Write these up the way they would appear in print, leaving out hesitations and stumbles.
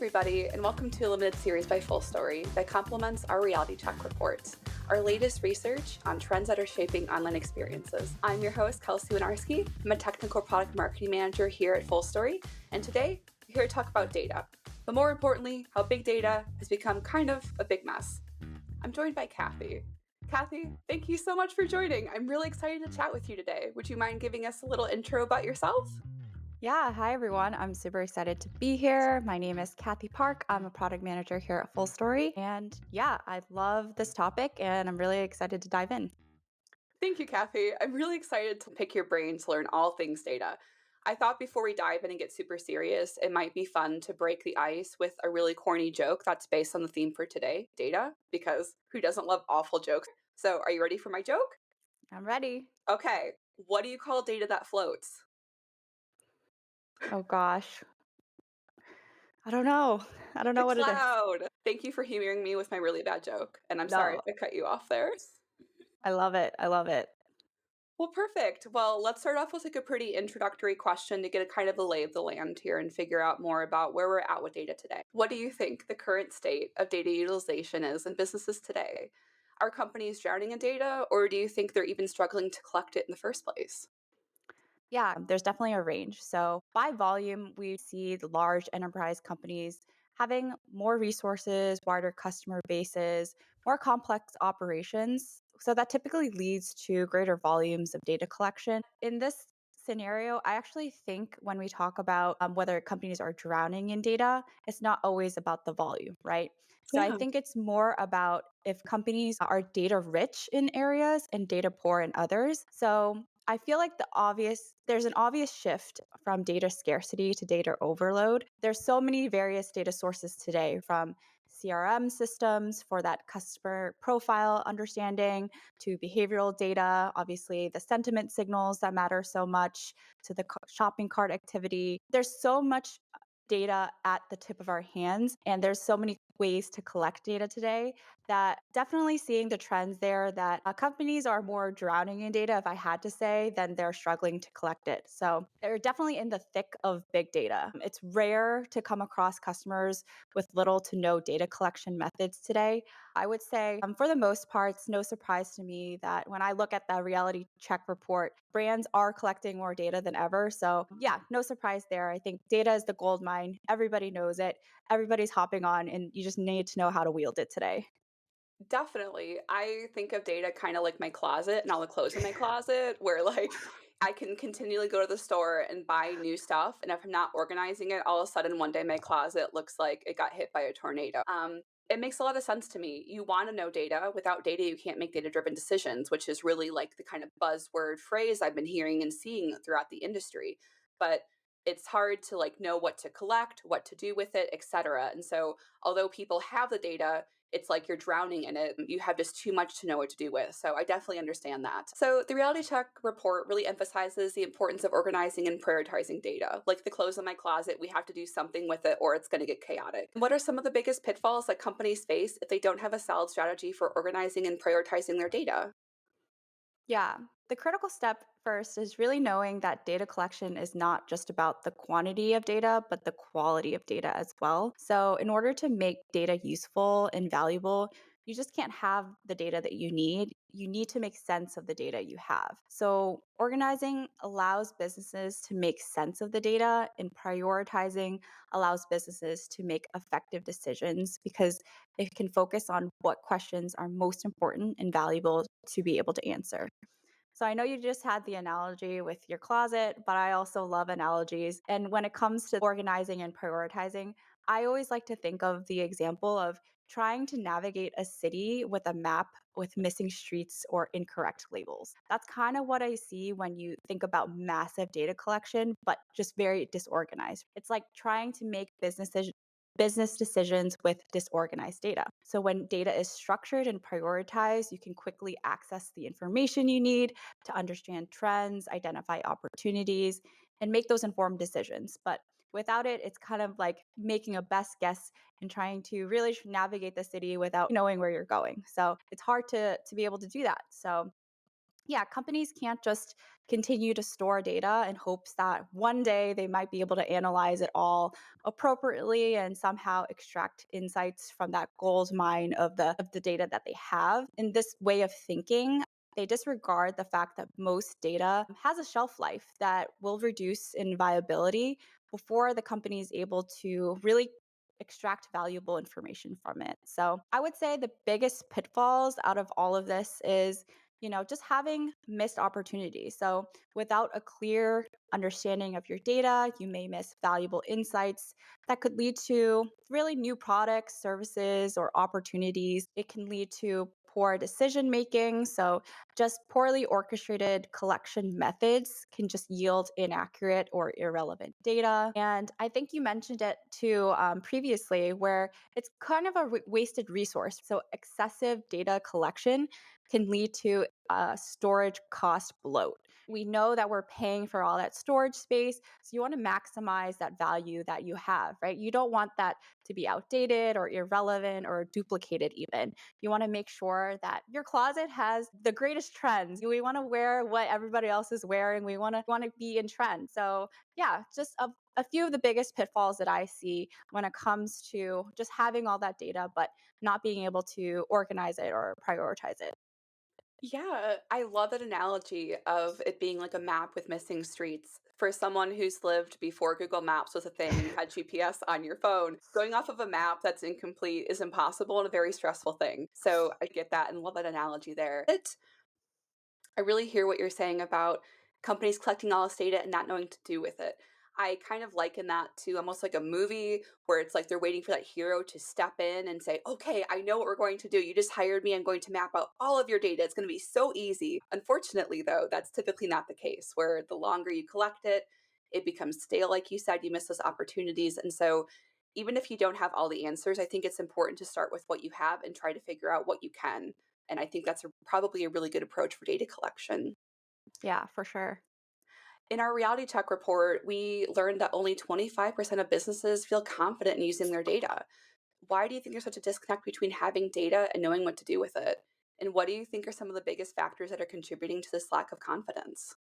everybody, and welcome to a limited series by Fullstory that complements our reality check report, our latest research on trends that are shaping online experiences. I'm your host, Kelsey Winarski. I'm a technical product marketing manager here at Fullstory, and today we're here to talk about data, but more importantly, how big data has become kind of a big mess. I'm joined by Kathy. Kathy, thank you so much for joining. I'm really excited to chat with you today. Would you mind giving us a little intro about yourself? Yeah, hi everyone. I'm super excited to be here. My name is Kathy Park. I'm a product manager here at Fullstory. And yeah, I love this topic and I'm really excited to dive in. Thank you, Kathy. I'm really excited to pick your brain to learn all things data. I thought before we dive in and get super serious, it might be fun to break the ice with a really corny joke that's based on the theme for today, data, because who doesn't love awful jokes? So, are you ready for my joke? I'm ready. Okay. What do you call data that floats? Oh gosh. I don't know. I don't The know what it is. cloud. Thank you for humoring me with my really bad joke. And I'm sorry No, if I cut you off there. I love it. I love it. Well, perfect. Well, let's start off with like a pretty introductory question to get a kind of a lay of the land here and figure out more about where we're at with data today. What do you think the current state of data utilization is in businesses today? Are companies drowning in data, or do you think they're even struggling to collect it in the first place? Yeah, there's definitely a range. So, by volume, we see the large enterprise companies having more resources, wider customer bases, more complex operations. So, that typically leads to greater volumes of data collection. In this scenario, I actually think when we talk about whether companies are drowning in data, it's not always about the volume, right? So, I Yeah. think it's more about if companies are data rich in areas and data poor in others. So, I feel like there's an obvious shift from data scarcity to data overload. There's so many various data sources today from CRM systems for that customer profile understanding to behavioral data, obviously the sentiment signals that matter so much to the shopping cart activity. There's so much data at the tip of our hands and there's so many ways to collect data today that definitely seeing the trends there that companies are more drowning in data, if I had to say, than they're struggling to collect it. So they're definitely in the thick of big data. It's rare to come across customers with little to no data collection methods today. I would say, for the most part, it's no surprise to me that when I look at the reality check report, brands are collecting more data than ever. So, yeah, no surprise there. I think data is the gold mine. Everybody knows it. Everybody's hopping on, and you just need to know how to wield it today. Definitely. I think of data kind of like my closet and all the clothes in my closet, where like I can continually go to the store and buy new stuff. And if I'm not organizing it, all of a sudden one day my closet looks like it got hit by a tornado. It makes a lot of sense to me. You want to know data. Without data, you can't make data driven decisions, which is really like the kind of buzzword phrase I've been hearing and seeing throughout the industry. But it's hard to like know what to collect, what to do with it, etc. And so although people have the data, it's like you're drowning in it. You have just too much to know what to do with. So I definitely understand that. So the reality check report really emphasizes the importance of organizing and prioritizing data. Like the clothes in my closet, we have to do something with it or it's going to get chaotic. What are some of the biggest pitfalls that companies face if they don't have a solid strategy for organizing and prioritizing their data? Yeah. The critical step first is really knowing that data collection is not just about the quantity of data, but the quality of data as well. So, in order to make data useful and valuable, you just can't have the data that you need. You need to make sense of the data you have. So, organizing allows businesses to make sense of the data, and prioritizing allows businesses to make effective decisions because they can focus on what questions are most important and valuable to be able to answer. So I know you just had the analogy with your closet, but I also love analogies. And when it comes to organizing and prioritizing, I always like to think of the example of trying to navigate a city with a map with missing streets or incorrect labels. That's kind of what I see when you think about massive data collection, but just very disorganized. It's like trying to make business decisions with disorganized data. So when data is structured and prioritized, you can quickly access the information you need to understand trends, identify opportunities, and make those informed decisions. But without it, it's kind of like making a best guess and trying to really navigate the city without knowing where you're going. So it's hard to be able to do that. So Yeah, companies can't just continue to store data in hopes that one day they might be able to analyze it all appropriately and somehow extract insights from that gold mine of the data that they have. In this way of thinking, they disregard the fact that most data has a shelf life that will reduce in viability before the company is able to really extract valuable information from it. So, I would say the biggest pitfalls out of all of this is just having missed opportunities. So, without a clear understanding of your data, you may miss valuable insights that could lead to really new products, services, or opportunities. It can lead to poor decision making. So, just poorly orchestrated collection methods can just yield inaccurate or irrelevant data. And I think you mentioned it too previously, where it's kind of a wasted resource. So, excessive data collection can lead to storage cost bloat. We know that we're paying for all that storage space, so you want to maximize that value that you have, right? You don't want that to be outdated or irrelevant or duplicated, even. You want to make sure that your closet has the greatest trends. We want to wear what everybody else is wearing. We want to be in trend. So, yeah, just a few of the biggest pitfalls that I see when it comes to just having all that data, but not being able to organize it or prioritize it. Yeah, I love that analogy of it being like a map with missing streets. For someone who's lived before Google Maps was a thing and you had GPS on your phone, going off of a map that's incomplete is impossible and a very stressful thing. So I get that and love that analogy there. I really hear what you're saying about companies collecting all this data and not knowing what to do with it. I kind of liken that to almost like a movie where it's like they're waiting for that hero to step in and say, "Okay, I know what we're going to do. You just hired me. I'm going to map out all of your data. It's going to be so easy." Unfortunately, though, that's typically not the case, where the longer you collect it, it becomes stale. Like you said, you miss those opportunities. And so, even if you don't have all the answers, I think it's important to start with what you have and try to figure out what you can. And I think that's probably a really good approach for data collection. Yeah, for sure. In our reality check report, we learned that only 25% of businesses feel confident in using their data. Why do you think there's such a disconnect between having data and knowing what to do with it? And what do you think are some of the biggest factors that are contributing to this lack of confidence?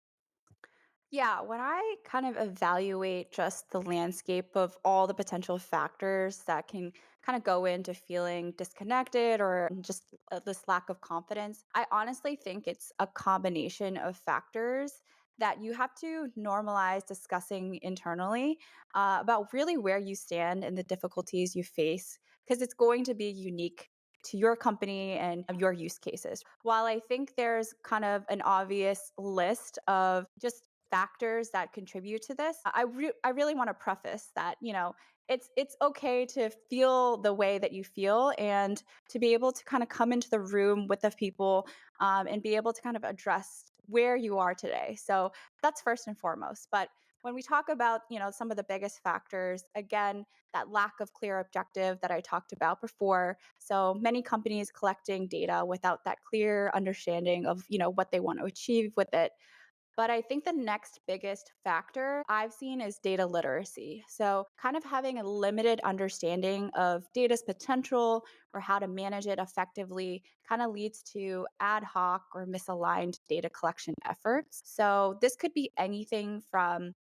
Yeah, when I kind of evaluate just the landscape of all the potential factors that can kind of go into feeling disconnected or just this lack of confidence, I honestly think it's a combination of factors that you have to normalize discussing internally about really where you stand and the difficulties you face, because it's going to be unique to your company and your use cases. While I think there's kind of an obvious list of just factors that contribute to this, I really want to preface that, it's okay to feel the way that you feel and to be able to kind of come into the room with the people and be able to kind of address where you are today. So that's first and foremost. But when we talk about, some of the biggest factors, again, that lack of clear objective that I talked about before. So many companies collecting data without that clear understanding of, what they want to achieve with it. But I think the next biggest factor I've seen is data literacy. So, kind of having a limited understanding of data's potential or how to manage it effectively kind of leads to ad hoc or misaligned data collection efforts. So, this could be anything from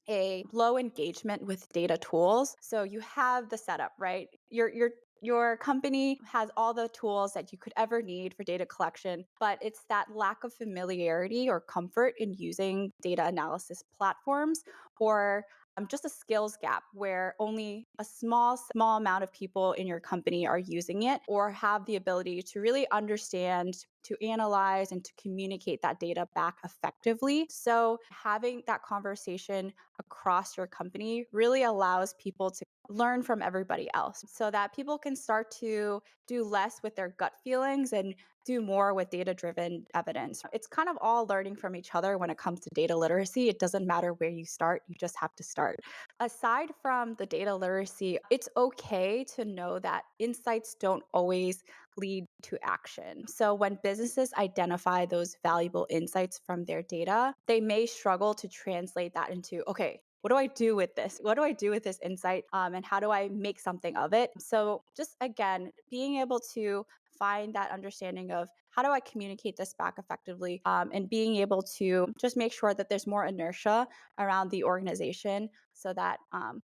a low engagement with data tools. So you have the setup, right? Your company has all the tools that you could ever need for data collection, but it's that lack of familiarity or comfort in using data analysis platforms or just a skills gap where only a small amount of people in your company are using it or have the ability to really understand, to analyze and to communicate that data back effectively. So having that conversation across your company really allows people to learn from everybody else so that people can start to do less with their gut feelings and do more with data driven evidence. It's kind of all learning from each other when it comes to data literacy. It doesn't matter where you start, you just have to start. Aside from the data literacy, it's okay to know that insights don't always lead to action. So, when businesses identify those valuable insights from their data, they may struggle to translate that into, okay, what do I do with this? What do I do with this insight? And how do I make something of it? So, just again, being able to find that understanding of how do I communicate this back effectively? And being able to just make sure that there's more inertia around the organization so that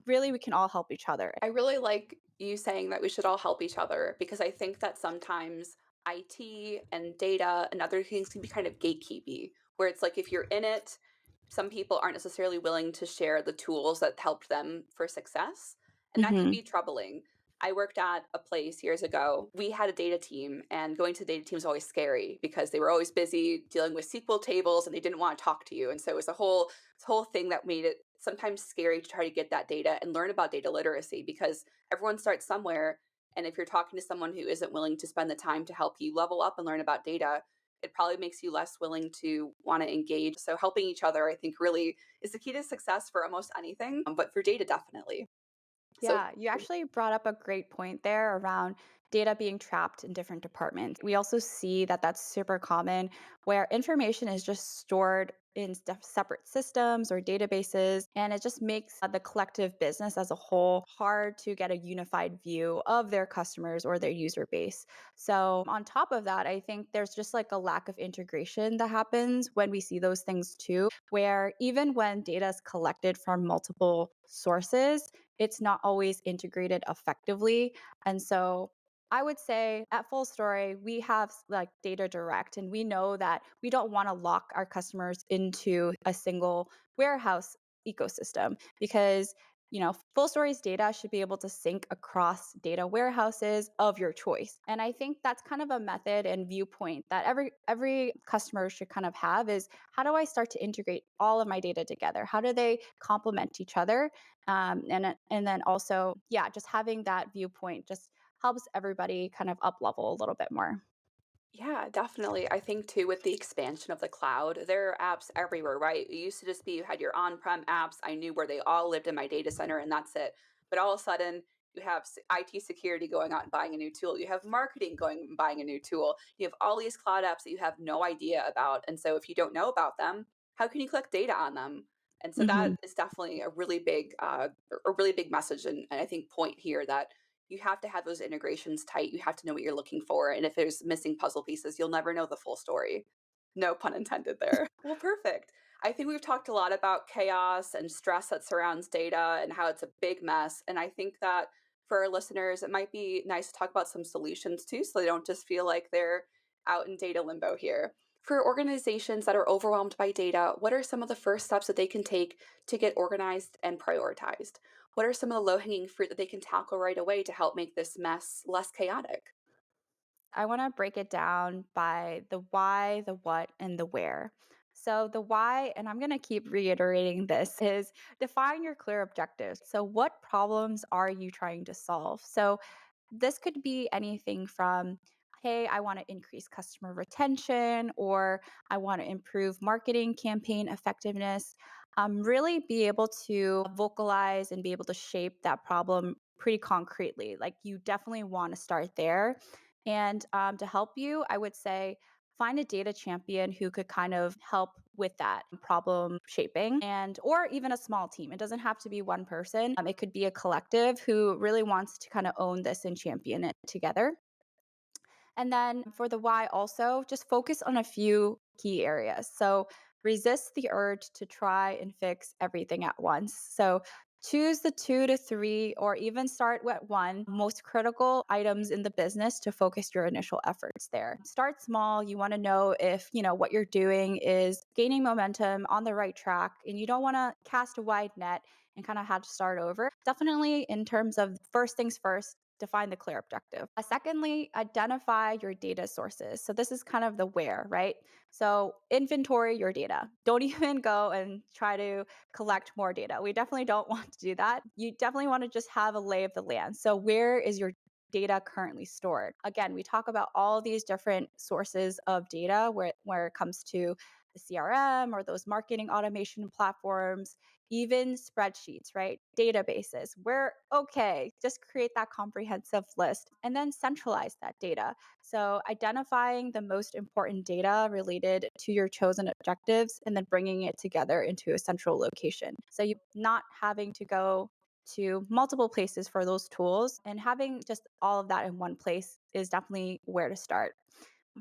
really we can all help each other. I really like you saying that we should all help each other because I think that sometimes IT and data and other things can be kind of gatekeepy, where it's like if you're in it, some people aren't necessarily willing to share the tools that helped them for success. And that can Hmm. be troubling. I worked at a place years ago. We had a data team, and going to the data team was always scary because they were always busy dealing with SQL tables and they didn't want to talk to you. And so it was a whole thing that made it sometimes scary to try to get that data and learn about data literacy because everyone starts somewhere. And if you're talking to someone who isn't willing to spend the time to help you level up and learn about data, it probably makes you less willing to want to engage. So, helping each other, I think, really is the key to success for almost anything, but for data, definitely. So, Yeah, you actually brought up a great point there around data being trapped in different departments. We also see that that's super common where information is just stored in separate systems or databases, and it just makes the collective business as a whole hard to get a unified view of their customers or their user base. So, on top of that, I think there's just like a lack of integration that happens when we see those things too, where even when data is collected from multiple sources, it's not always integrated effectively. And so I would say at Fullstory, we have like data direct, and we know that we don't want to lock our customers into a single warehouse ecosystem because full story's data should be able to sync across data warehouses of your choice. And I think that's kind of a method and viewpoint that every customer should kind of have is how do I start to integrate all of my data together? How do they complement each other? And then also, yeah, just having that viewpoint just helps everybody kind of up level a little bit more. yeah, definitely. I think too, with the expansion of the cloud, there are apps everywhere, right? It used to just be you had your on prem apps. I knew where they all lived in my data center, and that's it. But all of a sudden, you have IT security going out and buying a new tool. You have marketing going and buying a new tool. You have all these cloud apps that you have no idea about. And so, if you don't know about them, how can you collect data on them? And so that Hmm. is definitely a really big message, and I think point here that you have to have those integrations tight. You have to know what you're looking for. And if there's missing puzzle pieces, you'll never know the full story. No pun intended there. Well, perfect. I think we've talked a lot about chaos and stress that surrounds data and how it's a big mess. And I think that for our listeners, it might be nice to talk about some solutions too, so they don't just feel like they're out in data limbo here. For organizations that are overwhelmed by data, what are some of the first steps that they can take to get organized and prioritized? What are some of the low hanging fruit that they can tackle right away to help make this mess less chaotic? I want to break it down by the why, the what, and the where. So, the why, and I'm going to keep reiterating this, is define your clear objectives. So, what problems are you trying to solve? So, this could be anything from, hey, I want to increase customer retention, or I want to improve marketing campaign effectiveness. Really be able to vocalize and be able to shape that problem pretty concretely. Like, you definitely want to start there. And to help you, I would say find a data champion who could kind of help with that problem shaping, and or even a small team. It doesn't have to be one person. It could be a collective who really wants to kind of own this and champion it together. And then for the why, also just focus on a few key areas. So resist the urge to try and fix everything at once. So choose the 2 to 3 or even start with one most critical items in the business to focus your initial efforts there. Start small. You want to know if, what you're doing is gaining momentum on the right track, and you don't want to cast a wide net and kind of have to start over. Definitely in terms of first things first, define the clear objective. Secondly, identify your data sources. So this is kind of the where, right? So inventory your data. Don't even go and try to collect more data. We definitely don't want to do that. You definitely want to just have a lay of the land. So where is your data currently stored? Again, we talk about all these different sources of data where it comes to the CRM or those marketing automation platforms, even spreadsheets, right? Databases. We're okay. Just create that comprehensive list and then centralize that data. So, identifying the most important data related to your chosen objectives and then bringing it together into a central location. So, you not having to go to multiple places for those tools, and having just all of that in one place is definitely where to start.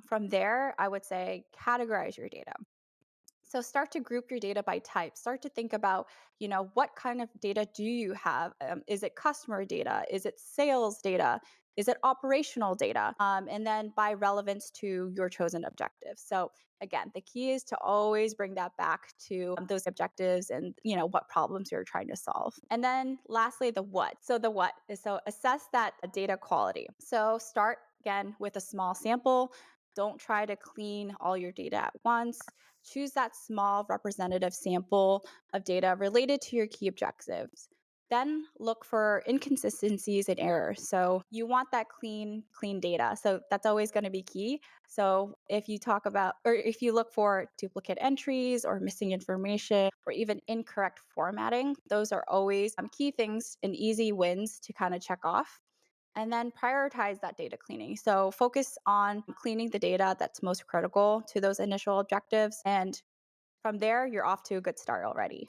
From there, I would say categorize your data. So start to group your data by type. Start to think about, what kind of data do you have? Is it customer data? Is it sales data? Is it operational data? And then by relevance to your chosen objectives. So again, the key is to always bring that back to those objectives and what problems you're trying to solve. And then lastly, the what. So the what is so assess that data quality. So start again with a small sample. Don't try to clean all your data at once. Choose that small representative sample of data related to your key objectives. Then look for inconsistencies and errors. So you want that clean data. So that's always going to be key. So if you talk about, or if you look for duplicate entries or missing information or even incorrect formatting, those are always key things and easy wins to kind of check off. And then prioritize that data cleaning. So focus on cleaning the data that's most critical to those initial objectives. And from there, you're off to a good start already.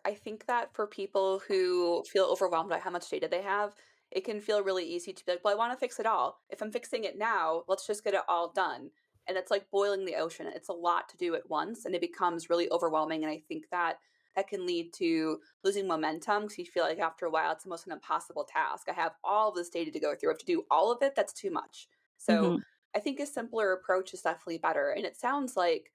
I think that for people who feel overwhelmed by how much data they have, it can feel really easy to be like, well, I want to fix it all. If I'm fixing it now, let's just get it all done. And it's like boiling the ocean. It's a lot to do at once and it becomes really overwhelming. And I think that that can lead to losing momentum because you feel like after a while it's almost an impossible task. I have all this data to go through. I have to do all of it. That's too much. So Mhm. I think a simpler approach is definitely better. And it sounds like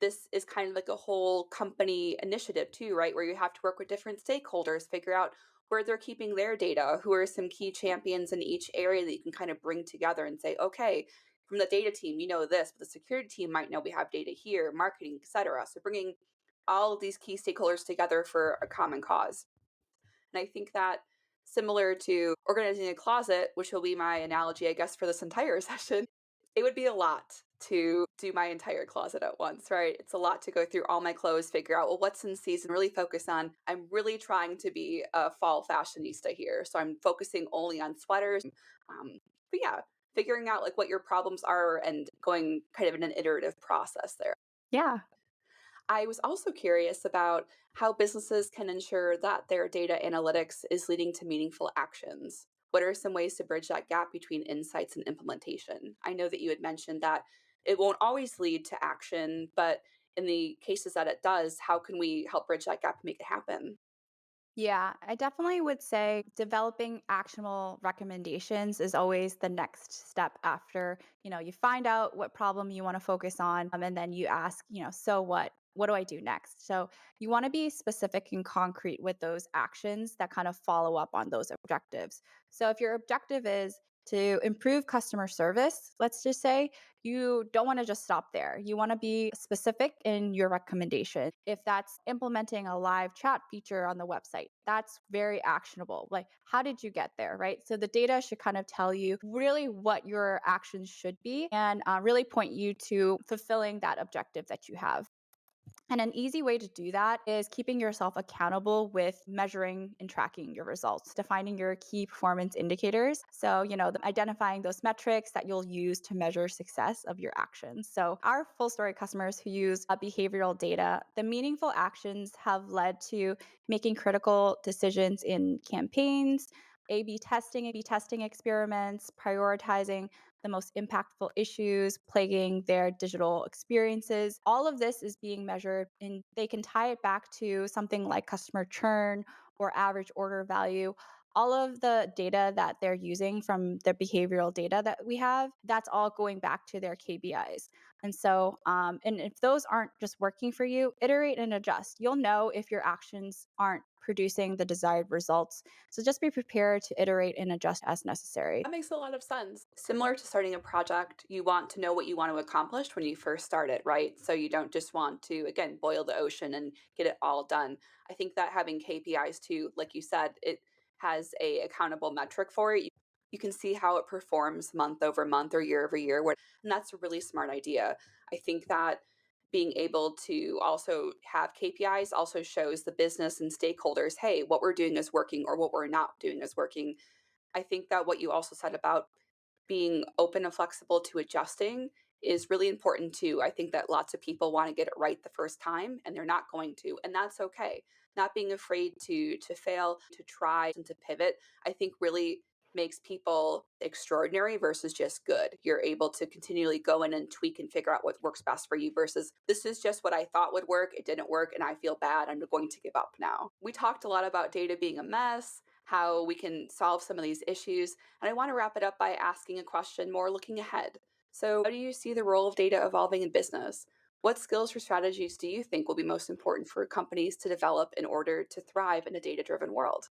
this is kind of like a whole company initiative too, right? Where you have to work with different stakeholders, figure out where they're keeping their data, who are some key champions in each area that you can kind of bring together and say, okay, from the data team, you know this, but the security team might know we have data here, marketing, etc. So bringing all of these key stakeholders together for a common cause. And I think that similar to organizing a closet, which will be my analogy, I guess, for this entire session, it would be a lot to do my entire closet at once, right? It's a lot to go through all my clothes, figure out, well, what's in season, really focus on. I'm really trying to be a fall fashionista here. So I'm focusing only on sweaters. But yeah, figuring out like what your problems are and going kind of in an iterative process there. Yeah. I was also curious about how businesses can ensure that their data analytics is leading to meaningful actions. What are some ways to bridge that gap between insights and implementation? I know that you had mentioned that it won't always lead to action, but in the cases that it does, how can we help bridge that gap and make it happen? Yeah, I definitely would say developing actionable recommendations is always the next step after, you find out what problem you want to focus on, and then you ask, so what? What do I do next? So you want to be specific and concrete with those actions that kind of follow up on those objectives. So if your objective is to improve customer service, let's just say, you don't want to just stop there. You want to be specific in your recommendation. If that's implementing a live chat feature on the website, that's very actionable. Like, how did you get there, right? So the data should kind of tell you really what your actions should be and really point you to fulfilling that objective that you have. And an easy way to do that is keeping yourself accountable with measuring and tracking your results, defining your key performance indicators. So, identifying those metrics that you'll use to measure success of your actions. So, our full story customers who use behavioral data, the meaningful actions have led to making critical decisions in campaigns, testing experiments, prioritizing the most impactful issues plaguing their digital experiences. All of this is being measured, and they can tie it back to something like customer churn or average order value. All of the data that they're using from the behavioral data that we have, that's all going back to their KPIs. And so, and if those aren't just working for you, iterate and adjust. You'll know if your actions aren't producing the desired results. So just be prepared to iterate and adjust as necessary. That makes a lot of sense. Similar to starting a project, you want to know what you want to accomplish when you first start it, right? So you don't just want to, again, boil the ocean and get it all done. I think that having KPIs too, like you said, it has a accountable metric for it. You can see how it performs month over month or year over year. And that's a really smart idea. I think that being able to also have KPIs also shows the business and stakeholders, hey, what we're doing is working or what we're not doing is working. I think that what you also said about being open and flexible to adjusting is really important too. I think that lots of people want to get it right the first time and they're not going to, and that's okay. Not being afraid to fail, to try and to pivot, I think really makes people extraordinary versus just good. You're able to continually go in and tweak and figure out what works best for you versus this is just what I thought would work. It didn't work and I feel bad. I'm going to give up now. We talked a lot about data being a mess, how we can solve some of these issues. And I want to wrap it up by asking a question more looking ahead. So, how do you see the role of data evolving in business? What skills or strategies do you think will be most important for companies to develop in order to thrive in a data driven world?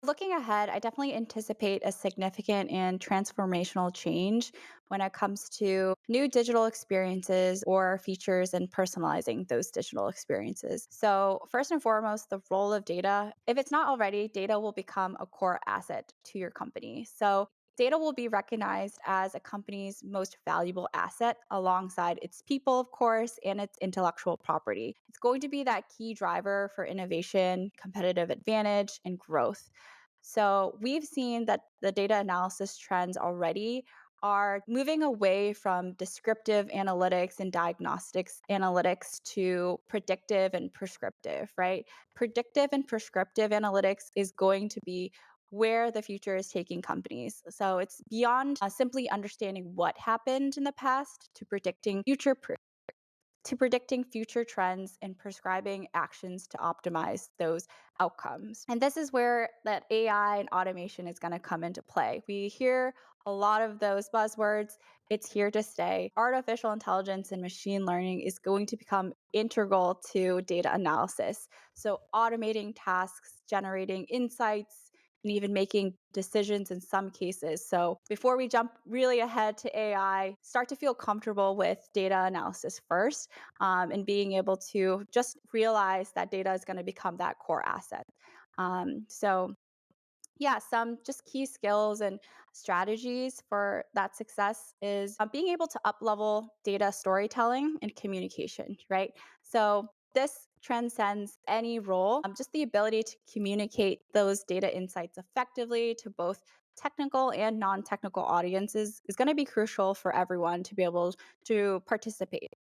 Looking ahead, I definitely anticipate a significant and transformational change when it comes to new digital experiences or features and personalizing those digital experiences. So, first and foremost, the role of data, if it's not already, data will become a core asset to your company. So, data will be recognized as a company's most valuable asset alongside its people, of course, and its intellectual property. It's going to be that key driver for innovation, competitive advantage, and growth. So we've seen that the data analysis trends already are moving away from descriptive analytics and diagnostics analytics to predictive and prescriptive, right? Predictive and prescriptive analytics is going to be where the future is taking companies. So it's beyond simply understanding what happened in the past to predicting future trends and prescribing actions to optimize those outcomes. And this is where that AI and automation is going to come into play. We hear a lot of those buzzwords. It's here to stay. Artificial intelligence and machine learning is going to become integral to data analysis. So, automating tasks, generating insights, and even making decisions in some cases. So, before we jump really ahead to AI, start to feel comfortable with data analysis first, and being able to just realize that data is going to become that core asset. So, yeah, some just key skills and strategies for that success is being able to up level data storytelling and communication, right? So, this transcends any role. Just the ability to communicate those data insights effectively to both technical and non technical audiences is going to be crucial for everyone to be able to participate.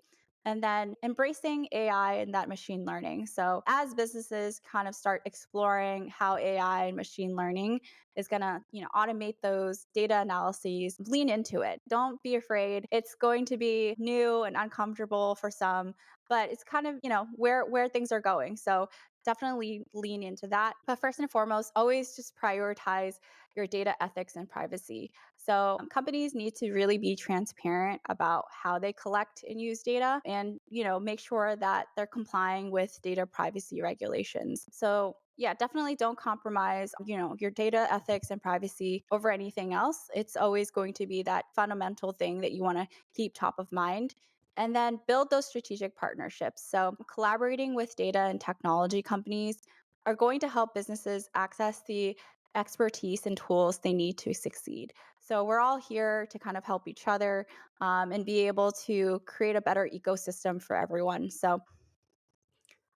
And then embracing AI and that machine learning. So, as businesses kind of start exploring how AI and machine learning is going to, automate those data analyses, lean into it. Don't be afraid. It's going to be new and uncomfortable for some, but it's kind of, where things are going. So, definitely lean into that. But first and foremost, always just prioritize your data ethics and privacy. So companies need to really be transparent about how they collect and use data and, make sure that they're complying with data privacy regulations. So yeah, definitely don't compromise, your data ethics and privacy over anything else. It's always going to be that fundamental thing that you want to keep top of mind. And then build those strategic partnerships. So collaborating with data and technology companies are going to help businesses access the expertise and tools they need to succeed. So we're all here to kind of help each other, and be able to create a better ecosystem for everyone. So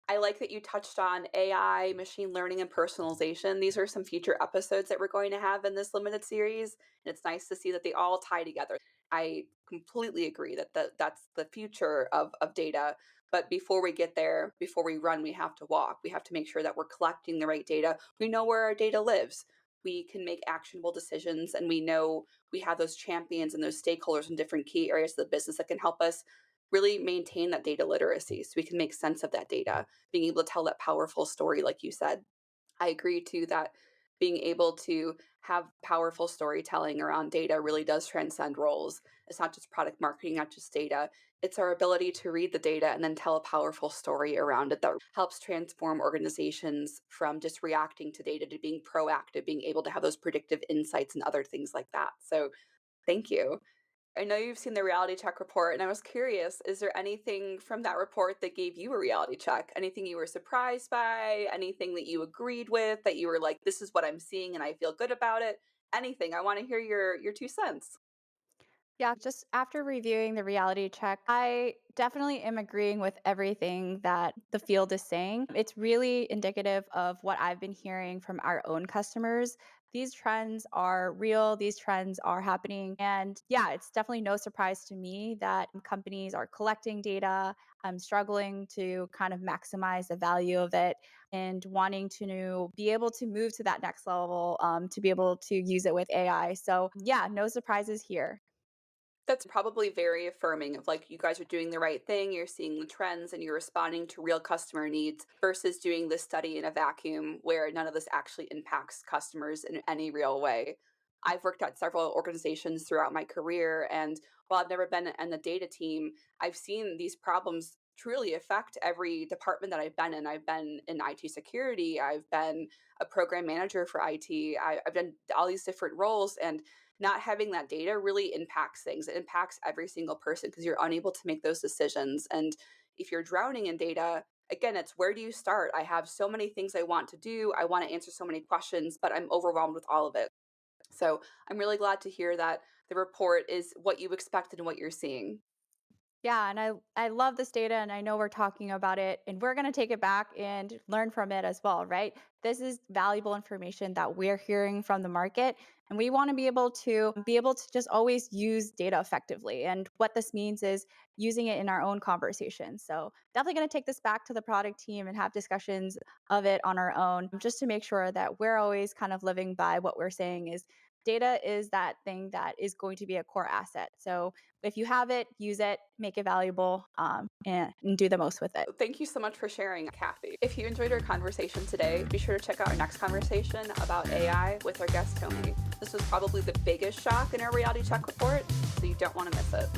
I like that you touched on AI, machine learning, and personalization. These are some future episodes that we're going to have in this limited series. And it's nice to see that they all tie together. I completely agree that that's the future of data. But before we get there, before we run, we have to walk. We have to make sure that we're collecting the right data. We know where our data lives. We can make actionable decisions, and we know we have those champions and those stakeholders in different key areas of the business that can help us really maintain that data literacy so we can make sense of that data, being able to tell that powerful story, like you said. I agree too that being able to have powerful storytelling around data really does transcend roles. It's not just product marketing, not just data. It's our ability to read the data and then tell a powerful story around it that helps transform organizations from just reacting to data to being proactive, being able to have those predictive insights and other things like that. So, thank you. I know you've seen the reality check report, and I was curious, is there anything from that report that gave you a reality check? Anything you were surprised by? Anything that you agreed with that you were like, this is what I'm seeing and I feel good about it? Anything. I want to hear your 2 cents. yeah, just after reviewing the reality check, I definitely am agreeing with everything that the field is saying. It's really indicative of what I've been hearing from our own customers. these trends are real, these trends are happening. And yeah, it's definitely no surprise to me that companies are collecting data, struggling to kind of maximize the value of it and wanting to be able to move to that next level, to be able to use it with AI. So, yeah, no surprises here. That's probably very affirming of like you guys are doing the right thing, you're seeing the trends and you're responding to real customer needs versus doing this study in a vacuum where none of this actually impacts customers in any real way. I've worked at several organizations throughout my career, and while I've never been in the data team, I've seen these problems truly affect every department that I've been in. I've been in IT security, I've been a program manager for IT, I've done all these different roles, and not having that data really impacts things. It impacts every single person because you're unable to make those decisions. And if you're drowning in data, again, it's where do you start? I have so many things I want to do. I want to answer so many questions, but I'm overwhelmed with all of it. So I'm really glad to hear that the report is what you expected and what you're seeing. Yeah, and I love this data and I know we're talking about it and we're going to take it back and learn from it as well, right? This is valuable information that we're hearing from the market and we want to be able to just always use data effectively. And what this means is using it in our own conversations. So, definitely going to take this back to the product team and have discussions of it on our own just to make sure that we're always kind of living by what we're saying is data is that thing that is going to be a core asset. So, if you have it, use it, make it valuable, and do the most with it. Thank you so much for sharing, Kathy. If you enjoyed our conversation today, be sure to check out our next conversation about AI with our guest, Tony. This was probably the biggest shock in our reality check report, so you don't want to miss it.